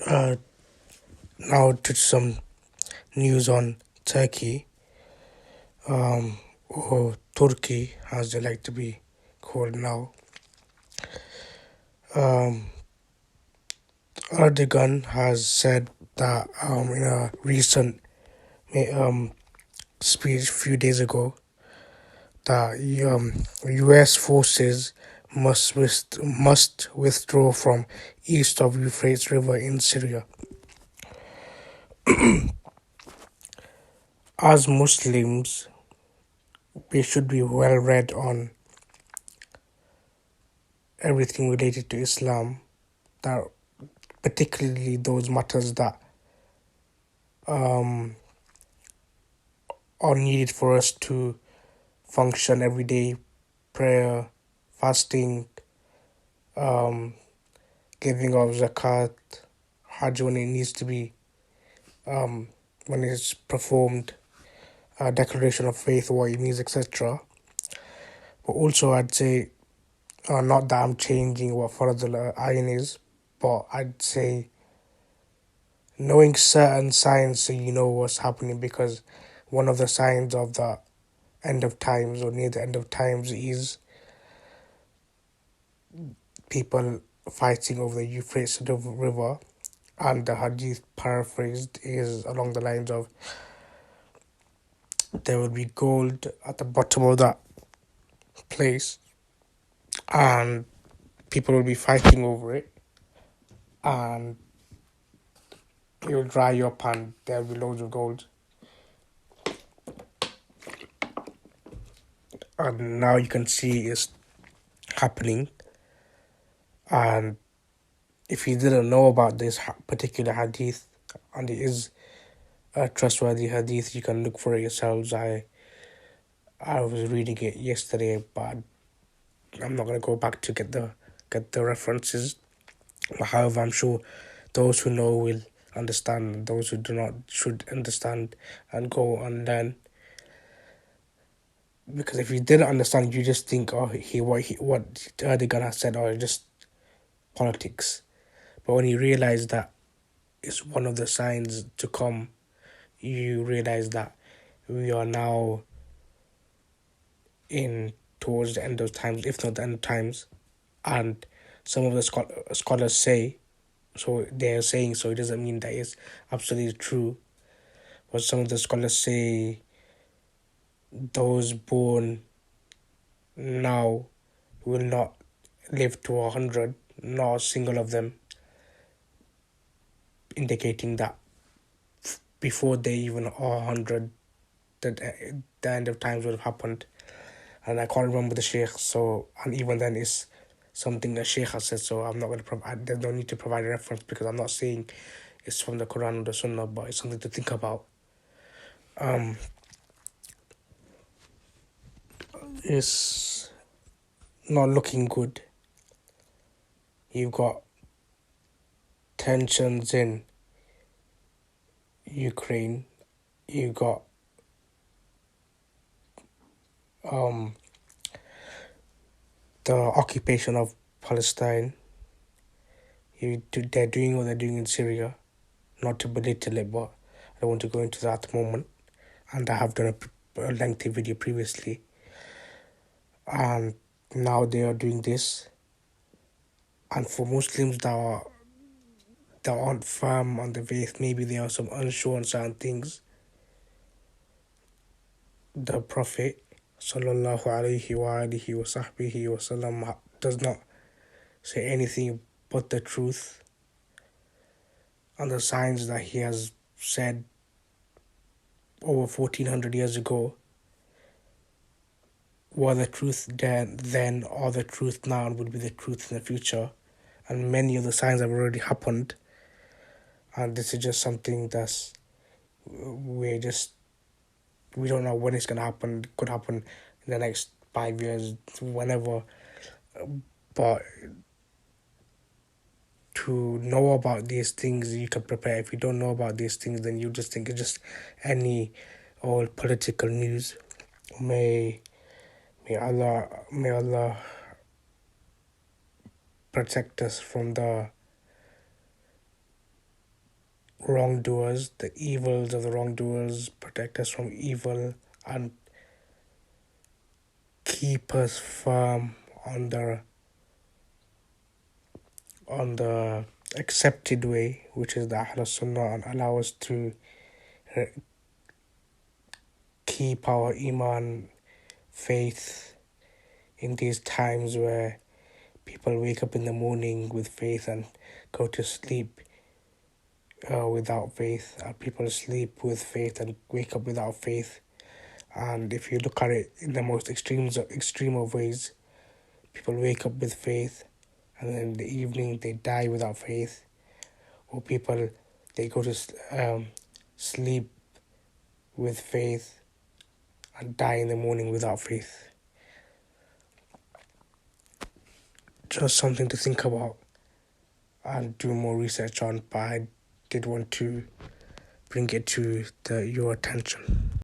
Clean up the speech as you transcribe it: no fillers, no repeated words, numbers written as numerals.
Uh, Now to some news on Turkey, or Turkey as they like to be called now. Um, Erdogan has said that in a recent speech a few days ago that U.S. forces must withdraw from east of Euphrates River in Syria. As Muslims, we should be well read on everything related to Islam, that particularly those matters that um, are needed for us to function every day: prayer, fasting, um, giving of zakat, hajj when it needs to be, when it's performed, declaration of faith, what it means, etc. But also, I'd say, not that I'm changing what Farad al-Ayn is, but I'd say knowing certain signs so you know what's happening, because one of the signs of the end of times or near the end of times is people fighting over the Euphrates River, and the hadith paraphrased is along the lines of there will be gold at the bottom of that place and people will be fighting over it, and it will dry up and there'll be loads of gold. And now you can see it's happening. And if you didn't know about this particular hadith, and it is a trustworthy hadith, you can look for it yourselves. I was reading it yesterday, but I'm not gonna go back to get the references. However, I'm sure those who know will understand. Those who do not should understand and go and learn. Because if you didn't understand, you just think, oh, what Erdogan has said, or just politics. But when you realize that it's one of the signs to come, you realize that we are now in towards the end of times, if not the end of times. And some of the scholars say, so they're saying, so it doesn't mean that it's absolutely true, but some of the scholars say those born now will not live to 100, not a single of them, indicating that before they even are 100, that the end of times would have happened. And I can't remember the sheikh, so, and even then it's something the sheikh has said, so I'm not going to provide, there's no need to provide a reference, because I'm not saying it's from the Quran or the Sunnah, but it's something to think about. It's not looking good. You've got tensions in Ukraine. You've got the occupation of Palestine. They're doing what they're doing in Syria. Not to belittle it, but I don't want to go into that at the moment. And I have done a lengthy video previously. And now they are doing this. And for Muslims that aren't firm on the faith, maybe they are some unsure on certain things. The Prophet sallallahu alaihi wa alihi wa sahbihi wasallam does not say anything but the truth, and the signs that he has said over 1400 years ago were the truth then or the truth now and will be the truth in the future. And many of the signs have already happened, and this is just something that's we don't know when it's going to happen. It could happen in the next 5 years, whenever. But to know about these things, you can prepare. If you don't know about these things, then you just think it's just any old political news. May Allah protect us from the wrongdoers, the evils of the wrongdoers, protect us from evil, and keep us firm on the accepted way, which is the Ahl Sunnah, and allow us to keep our iman, faith, in these times where people wake up in the morning with faith and go to sleep without faith, and people sleep with faith and wake up without faith. And if you look at it in the most extreme of ways, people wake up with faith, and then in the evening they die without faith. Or people, they go to sleep with faith and die in the morning without faith. Just something to think about and do more research on, but I did want to bring it to your attention.